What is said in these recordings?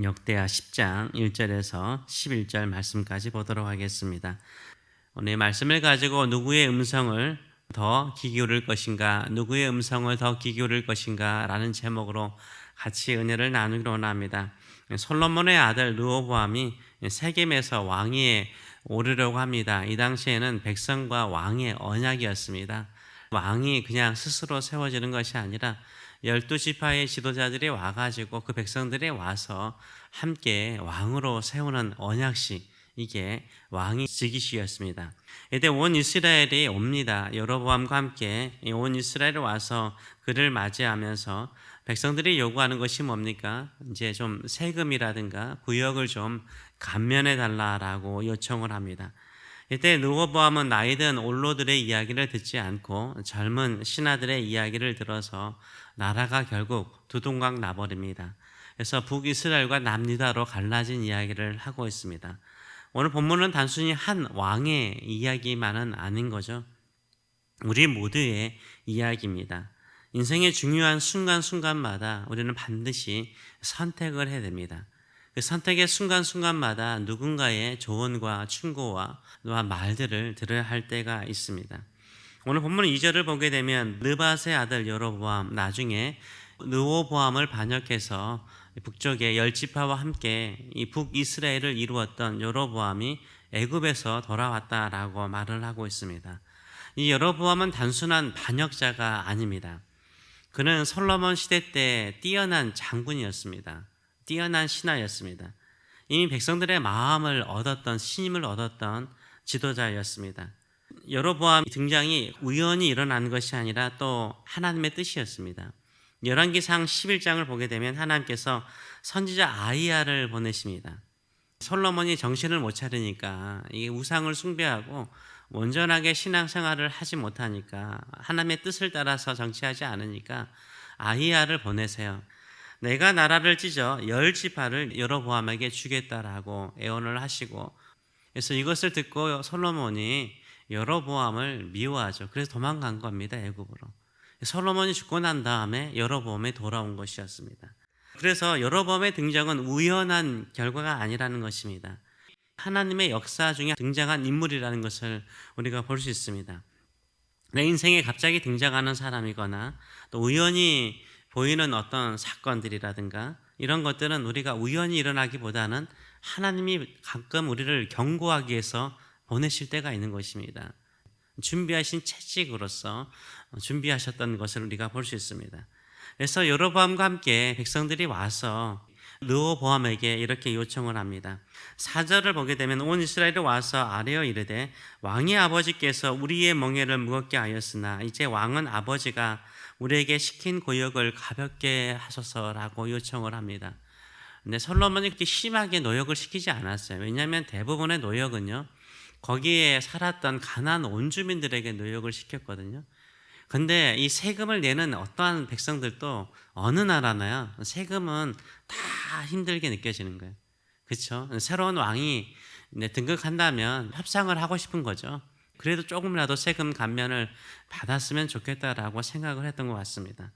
역대하 10장 1절에서 11절 말씀까지 보도록 하겠습니다. 오늘 말씀을 가지고 누구의 음성을 더 귀 기울일 것인가, 누구의 음성을 더 귀 기울일 것인가 라는 제목으로 같이 은혜를 나누기로 원합니다. 솔로몬의 아들 르호보암이 세겜에서 왕위에 오르려고 합니다. 이 당시에는 백성과 왕의 언약이었습니다. 왕이 그냥 스스로 세워지는 것이 아니라 12지파의 지도자들이 와가지고 그 백성들이 와서 함께 왕으로 세우는 언약식, 이게 왕이 즉위식이었습니다. 이때 온 이스라엘이 옵니다. 여로보암과 함께 온 이스라엘이 와서 그를 맞이하면서 백성들이 요구하는 것이 뭡니까? 이제 좀 세금이라든가 구역을 좀 감면해 달라라고 요청을 합니다. 이때 르호보암은 나이든 올로들의 이야기를 듣지 않고 젊은 신하들의 이야기를 들어서 나라가 결국 두동강 나버립니다. 그래서 북이스라엘과 남유다로 갈라진 이야기를 하고 있습니다. 오늘 본문은 단순히 한 왕의 이야기만은 아닌 거죠. 우리 모두의 이야기입니다. 인생의 중요한 순간순간마다 우리는 반드시 선택을 해야 됩니다. 그 선택의 순간순간마다 누군가의 조언과 충고와 말들을 들어야 할 때가 있습니다. 오늘 본문 2절을 보게 되면 느밧의 아들 여로보암, 나중에 르호보암을 반역해서 북쪽의 10지파와 함께 이 북이스라엘을 이루었던 여로보암이 애굽에서 돌아왔다라고 말을 하고 있습니다. 이 여로보암은 단순한 반역자가 아닙니다. 그는 솔로몬 시대 때 뛰어난 장군이었습니다. 뛰어난 신하였습니다. 이미 백성들의 마음을 얻었던, 신임을 얻었던 지도자였습니다. 여로보암 등장이 우연히 일어난 것이 아니라 또 하나님의 뜻이었습니다. 열왕기상 11장을 보게 되면 하나님께서 선지자 아이야를 보내십니다. 솔로몬이 정신을 못 차리니까 이 우상을 숭배하고 온전하게 신앙생활을 하지 못하니까, 하나님의 뜻을 따라서 정치하지 않으니까 아이야를 보내세요. 내가 나라를 찢어 10지파를 여로보암에게 주겠다라고 애원을 하시고, 그래서 이것을 듣고 솔로몬이 여로보암을 미워하죠. 그래서 도망간 겁니다, 애굽으로. 솔로몬이 죽고 난 다음에 여로보암이 돌아온 것이었습니다. 그래서 여로보암의 등장은 우연한 결과가 아니라는 것입니다. 하나님의 역사 중에 등장한 인물이라는 것을 우리가 볼 수 있습니다. 내 인생에 갑자기 등장하는 사람이거나 또 우연히 보이는 어떤 사건들이라든가 이런 것들은 우리가 우연히 일어나기보다는 하나님이 가끔 우리를 경고하기 위해서 보내실 때가 있는 것입니다. 준비하신 채찍으로서 준비하셨던 것을 우리가 볼 수 있습니다. 그래서 여로보암과 함께 백성들이 와서 르호보암에게 이렇게 요청을 합니다. 4절을 보게 되면 온 이스라엘이 와서 아뢰어 이르되 왕의 아버지께서 우리의 멍에를 무겁게 하였으나 이제 왕은 아버지가 우리에게 시킨 고역을 가볍게 하소서라고 요청을 합니다. 근데 솔로몬이 그렇게 심하게 노역을 시키지 않았어요. 왜냐하면 대부분의 노역은요, 거기에 살았던 가나안 온주민들에게 노역을 시켰거든요. 근데 이 세금을 내는 어떠한 백성들도 어느 나라나요? 세금은 다 힘들게 느껴지는 거예요. 그렇죠? 새로운 왕이 등극한다면 협상을 하고 싶은 거죠. 그래도 조금이라도 세금 감면을 받았으면 좋겠다라고 생각을 했던 것 같습니다.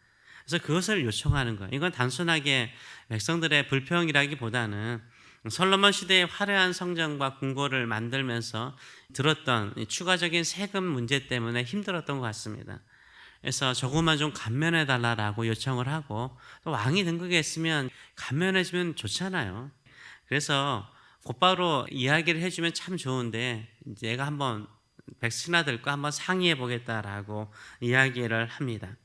그래서 그것을 요청하는 거예요. 이건 단순하게 백성들의 불평이라기보다는 솔로몬 시대의 화려한 성전과 궁궐을 만들면서 들었던 추가적인 세금 문제 때문에 힘들었던 것 같습니다. 그래서 조금만 좀 감면해 달라라고 요청을 하고, 또 왕이 등극했으면 감면해 주면 좋잖아요. 그래서 곧바로 이야기를 해주면 참 좋은데, 내가 한번 백신아들과 한번 상의해 보겠다라고 이야기를 합니다.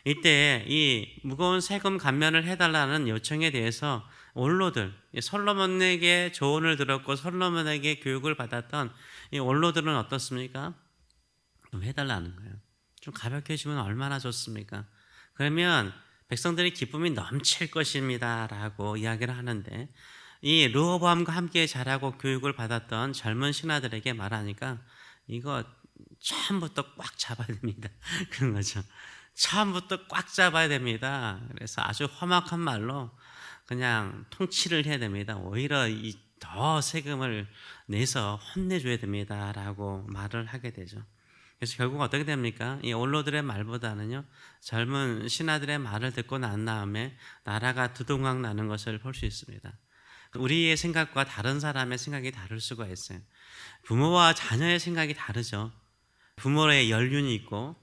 이때 이 무거운 세금 감면을 해달라는 요청에 대해서 원로들, 솔로몬에게 조언을 들었고 솔로몬에게 교육을 받았던 이 원로들은 어떻습니까? 좀 해달라는 거예요. 좀 가볍게 해주면 얼마나 좋습니까? 그러면 백성들이 기쁨이 넘칠 것입니다 라고 이야기를 하는데, 이 르호보암과 함께 자라고 교육을 받았던 젊은 신하들에게 말하니까 이거 처음부터 꽉 잡아야 됩니다. 그런 거죠. 처음부터 꽉 잡아야 됩니다. 그래서 아주 험악한 말로 그냥 통치를 해야 됩니다. 오히려 더 세금을 내서 혼내줘야 됩니다 라고 말을 하게 되죠. 그래서 결국 어떻게 됩니까? 이 원로들의 말보다는요, 젊은 신하들의 말을 듣고 난 다음에 나라가 두동강 나는 것을 볼 수 있습니다. 우리의 생각과 다른 사람의 생각이 다를 수가 있어요. 부모와 자녀의 생각이 다르죠. 부모의 연륜이 있고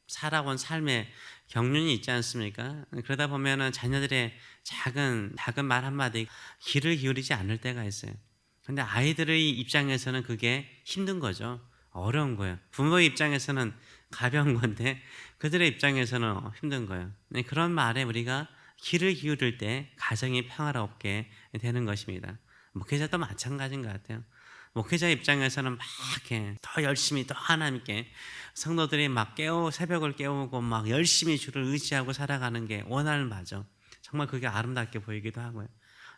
살아온 삶의 경륜이 있지 않습니까? 그러다 보면은 자녀들의 작은 말 한마디 귀를 기울이지 않을 때가 있어요. 근데 아이들의 입장에서는 그게 힘든 거죠. 어려운 거예요. 부모의 입장에서는 가벼운 건데 그들의 입장에서는 힘든 거예요. 그런 말에 우리가 귀를 기울일 때 가정이 평화롭게 되는 것입니다. 목회자도 마찬가지인 것 같아요. 목회자 입장에서는 막 이렇게 더 열심히 더 하나님께 성도들이 막 새벽을 깨우고 막 열심히 주를 의지하고 살아가는 게 원하는 바죠. 정말 그게 아름답게 보이기도 하고요.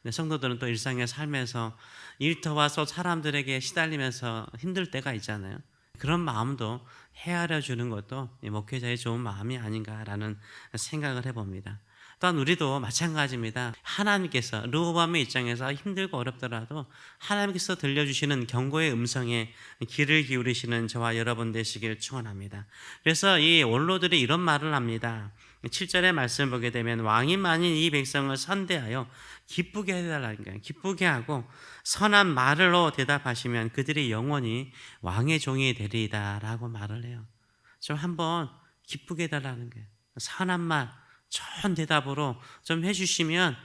근데 성도들은 또 일상의 삶에서 일터와 또 사람들에게 시달리면서 힘들 때가 있잖아요. 그런 마음도 헤아려 주는 것도 목회자의 좋은 마음이 아닌가라는 생각을 해봅니다. 또한 우리도 마찬가지입니다. 하나님께서 르호보암의 입장에서 힘들고 어렵더라도 하나님께서 들려주시는 경고의 음성에 귀를 기울이시는 저와 여러분 되시길 축원합니다. 그래서 이 원로들이 이런 말을 합니다. 7절의 말씀을 보게 되면 왕이 만일 이 백성을 선대하여 기쁘게 해달라는 거예요. 기쁘게 하고 선한 말로 대답하시면 그들이 영원히 왕의 종이 되리이다 라고 말을 해요. 좀 한번 기쁘게 해달라는 거예요. 선한 말, 좋은 대답으로 좀 해주시면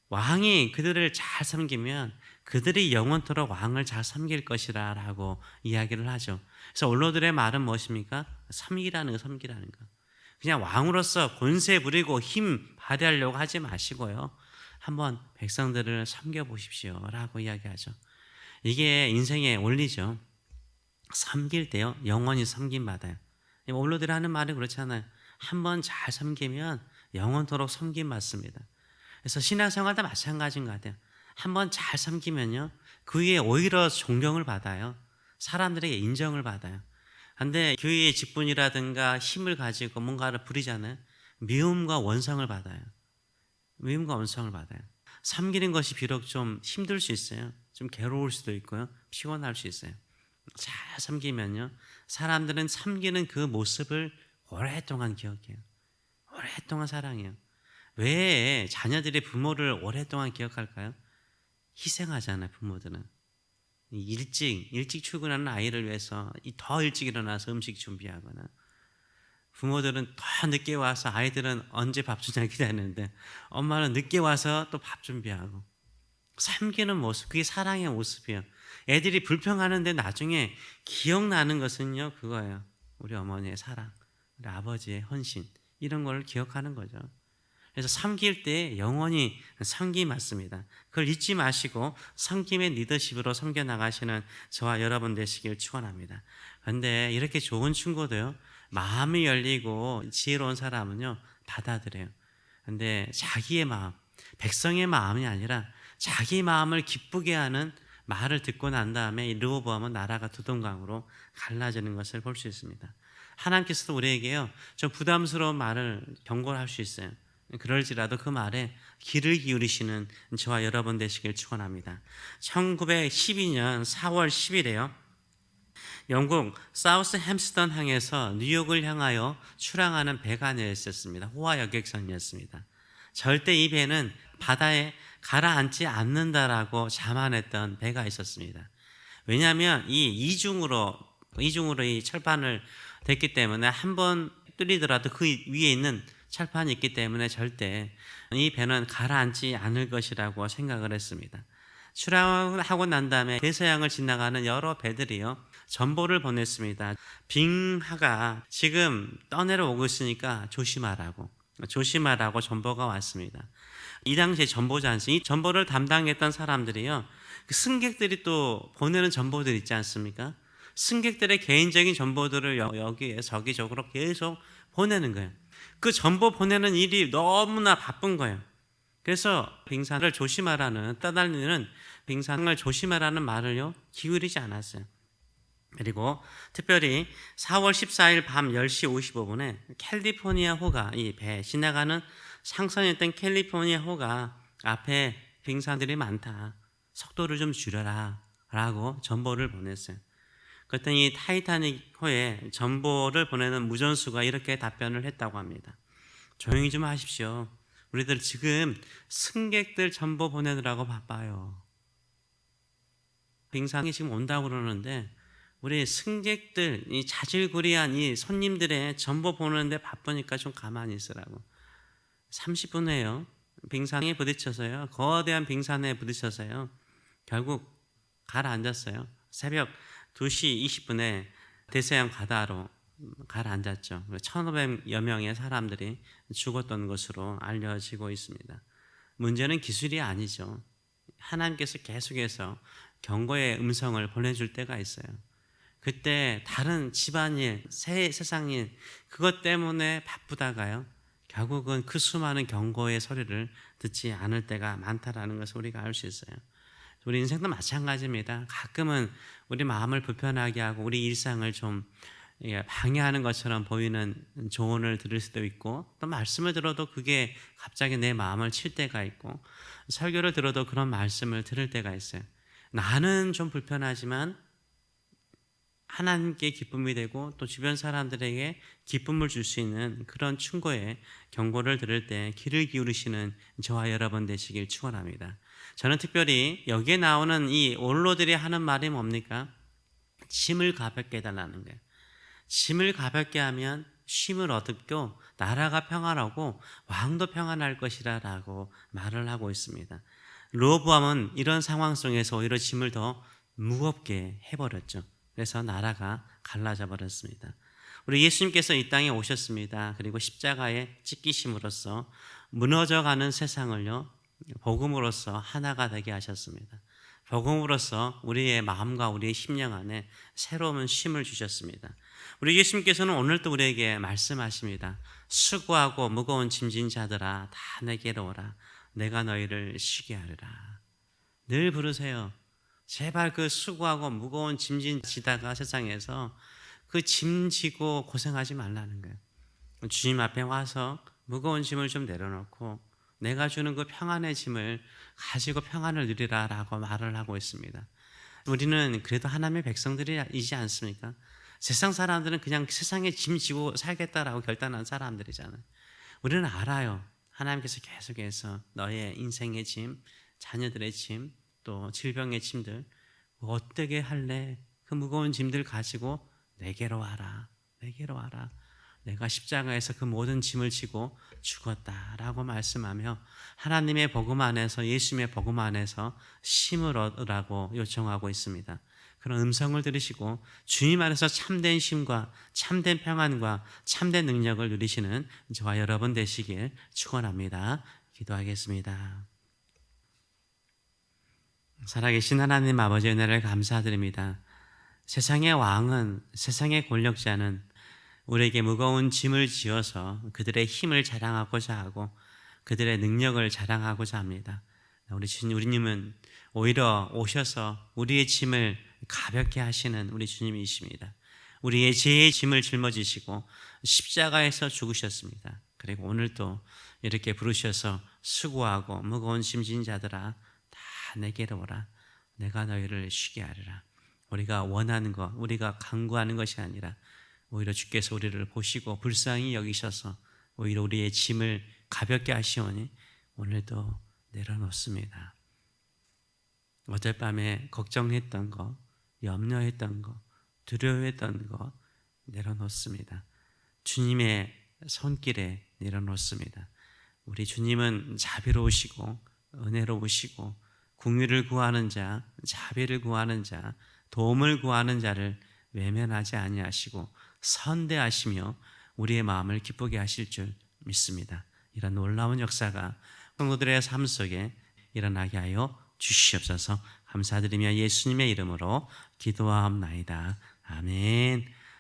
왕이 그들을 잘 섬기면 그들이 영원토록 왕을 잘 섬길 것이라 라고 이야기를 하죠. 그래서 원로들의 말은 무엇입니까? 섬기라는 거. 그냥 왕으로서 권세 부리고 힘 발휘하려고 하지 마시고요. 한번 백성들을 섬겨보십시오 라고 이야기하죠. 이게 인생의 원리죠. 섬길 때요 영원히 섬김받아요. 원로들이 하는 말이 그렇잖아요. 한번 잘 섬기면 영원토록 섬김받습니다. 그래서 신앙생활도 마찬가지인 것 같아요. 한번 잘 섬기면요 그 위에 오히려 존경을 받아요. 사람들에게 인정을 받아요. 그런데 교회의 직분이라든가 힘을 가지고 뭔가를 부리잖아요. 미움과 원성을 받아요. 섬기는 것이 비록 좀 힘들 수 있어요. 좀 괴로울 수도 있고요. 피곤할 수 있어요. 잘 섬기면요 사람들은 섬기는 그 모습을 오랫동안 기억해요. 오랫동안 사랑해요. 왜 자녀들이 부모를 오랫동안 기억할까요? 희생하잖아요. 부모들은 일찍 출근하는 아이를 위해서 더 일찍 일어나서 음식 준비하거나, 부모들은 더 늦게 와서 아이들은 언제 밥 주냐 기다리는데 엄마는 늦게 와서 또 밥 준비하고 섬기는 모습, 그게 사랑의 모습이에요. 애들이 불평하는데 나중에 기억나는 것은요 그거예요. 우리 어머니의 사랑, 우리 아버지의 헌신, 이런 걸 기억하는 거죠. 그래서 섬길 때 영원히 섬김 맞습니다. 그걸 잊지 마시고 섬김의 리더십으로 섬겨나가시는 저와 여러분 되시길 축원합니다. 그런데 이렇게 좋은 친구도요 마음이 열리고 지혜로운 사람은요 받아들여요. 그런데 자기의 마음, 백성의 마음이 아니라 자기 마음을 기쁘게 하는 말을 듣고 난 다음에 이 르호보암은 나라가 두 동강으로 갈라지는 것을 볼 수 있습니다. 하나님께서도 우리에게요 좀 부담스러운 말을 경고를 할 수 있어요. 그럴지라도 그 말에 귀를 기울이시는 저와 여러분 되시길 축원합니다. 1912년 4월 10일에요 영국 사우스 햄스턴 항에서 뉴욕을 향하여 출항하는 배가 내렸었습니다. 호화 여객선이었습니다. 절대 이 배는 바다에 가라앉지 않는다라고 자만했던 배가 있었습니다. 왜냐하면 이 이중으로 이 철판을 됐기 때문에 한 번 뚫리더라도 그 위에 있는 철판이 있기 때문에 절대 이 배는 가라앉지 않을 것이라고 생각을 했습니다. 출항하고 난 다음에 대서양을 지나가는 여러 배들이요 전보를 보냈습니다. 빙하가 지금 떠내려오고 있으니까 조심하라고 전보가 왔습니다. 이 당시에 전보지 않습니까? 이 전보를 담당했던 사람들이요 그 승객들이 또 보내는 전보들 있지 않습니까? 승객들의 개인적인 정보들을 여기에 저기저기로 계속 보내는 거예요. 그 정보 보내는 일이 너무나 바쁜 거예요. 그래서 빙산을 조심하라는, 떠날리는 빙산을 조심하라는 말을요 기울이지 않았어요. 그리고 특별히 4월 14일 밤 10시 55분에 캘리포니아 호가, 이 배 지나가는 상선이었던 캘리포니아 호가 앞에 빙산들이 많다, 속도를 좀 줄여라 라고 전보를 보냈어요. 그랬더니 타이타닉 호에 전보를 보내는 무전수가 이렇게 답변을 했다고 합니다. 조용히 좀 하십시오. 우리들 지금 승객들 전부 보내느라고 바빠요. 빙상이 지금 온다고 그러는데 우리 승객들, 이 자질구레한 이 손님들의 전부 보는데 바쁘니까 좀 가만히 있으라고. 30분에요. 빙산에 부딪혀서요. 거대한 빙산에 부딪혀서요. 결국 가라앉았어요. 새벽 2시 20분에 대서양 바다로 가라앉았죠. 1,500여 명의 사람들이 죽었던 것으로 알려지고 있습니다. 문제는 기술이 아니죠. 하나님께서 계속해서 경고의 음성을 보내줄 때가 있어요. 그때 다른 집안일, 세상일 그것 때문에 바쁘다가요. 결국은 그 수많은 경고의 소리를 듣지 않을 때가 많다라는 것을 우리가 알 수 있어요. 우리 인생도 마찬가지입니다. 가끔은 우리 마음을 불편하게 하고 우리 일상을 좀 방해하는 것처럼 보이는 조언을 들을 수도 있고 또 말씀을 들어도 그게 갑자기 내 마음을 칠 때가 있고 설교를 들어도 그런 말씀을 들을 때가 있어요. 나는 좀 불편하지만 하나님께 기쁨이 되고 또 주변 사람들에게 기쁨을 줄 수 있는 그런 충고의 경고를 들을 때 귀를 기울이시는 저와 여러분 되시길 축원합니다. 저는 특별히 여기에 나오는 이 원로들이 하는 말이 뭡니까? 짐을 가볍게 해달라는 거예요. 짐을 가볍게 하면 쉼을 얻고 나라가 평안하고 왕도 평안할 것이라 라고 말을 하고 있습니다. 르호보암은 이런 상황 속에서 오히려 짐을 더 무겁게 해버렸죠. 그래서 나라가 갈라져 버렸습니다. 우리 예수님께서 이 땅에 오셨습니다. 그리고 십자가에 찢기심으로써 무너져가는 세상을요 복음으로써 하나가 되게 하셨습니다. 복음으로써 우리의 마음과 우리의 심령 안에 새로운 쉼을 주셨습니다. 우리 예수님께서는 오늘도 우리에게 말씀하십니다. 수고하고 무거운 짐진 자들아 다 내게로 오라. 내가 너희를 쉬게 하리라. 늘 부르세요. 제발 그 수고하고 무거운 짐진 지다가 세상에서 그 짐 지고 고생하지 말라는 거예요. 주님 앞에 와서 무거운 짐을 좀 내려놓고 내가 주는 그 평안의 짐을 가지고 평안을 누리라 라고 말을 하고 있습니다. 우리는 그래도 하나님의 백성들이지 않습니까? 세상 사람들은 그냥 세상에 짐 지고 살겠다라고 결단한 사람들이잖아요. 우리는 알아요. 하나님께서 계속해서 너의 인생의 짐, 자녀들의 짐, 또 질병의 짐들 어떻게 할래? 그 무거운 짐들 가지고 내게로 와라. 내게로 와라. 내가 십자가에서 그 모든 짐을 지고 죽었다라고 말씀하며 하나님의 복음 안에서 예수님의 복음 안에서 쉼을 얻으라고 요청하고 있습니다. 그런 음성을 들으시고 주님 안에서 참된 쉼과 참된 평안과 참된 능력을 누리시는 저와 여러분 되시길 축원합니다. 기도하겠습니다. 살아계신 하나님 아버지 은혜를 감사드립니다. 세상의 왕은, 세상의 권력자는 우리에게 무거운 짐을 지어서 그들의 힘을 자랑하고자 하고 그들의 능력을 자랑하고자 합니다. 우리 주님은 오히려 오셔서 우리의 짐을 가볍게 하시는 우리 주님이십니다. 우리의 죄의 짐을 짊어지시고 십자가에서 죽으셨습니다. 그리고 오늘도 이렇게 부르셔서 수고하고 무거운 짐진 자들아 다 내게로 오라. 내가 너희를 쉬게 하리라. 우리가 원하는 것, 우리가 간구하는 것이 아니라 오히려 주께서 우리를 보시고 불쌍히 여기셔서 오히려 우리의 짐을 가볍게 하시오니 오늘도 내려놓습니다. 어젯밤에 걱정했던 것, 염려했던 것, 두려워했던 것 내려놓습니다. 주님의 손길에 내려놓습니다. 우리 주님은 자비로우시고 은혜로우시고 궁유를 구하는 자, 자비를 구하는 자, 도움을 구하는 자를 외면하지 아니하시고 선대하시며 우리의 마음을 기쁘게 하실 줄 믿습니다. 이런 놀라운 역사가 성도들의 삶 속에 일어나게 하여 주시옵소서. 감사드리며 예수님의 이름으로 기도하옵나이다. 아멘.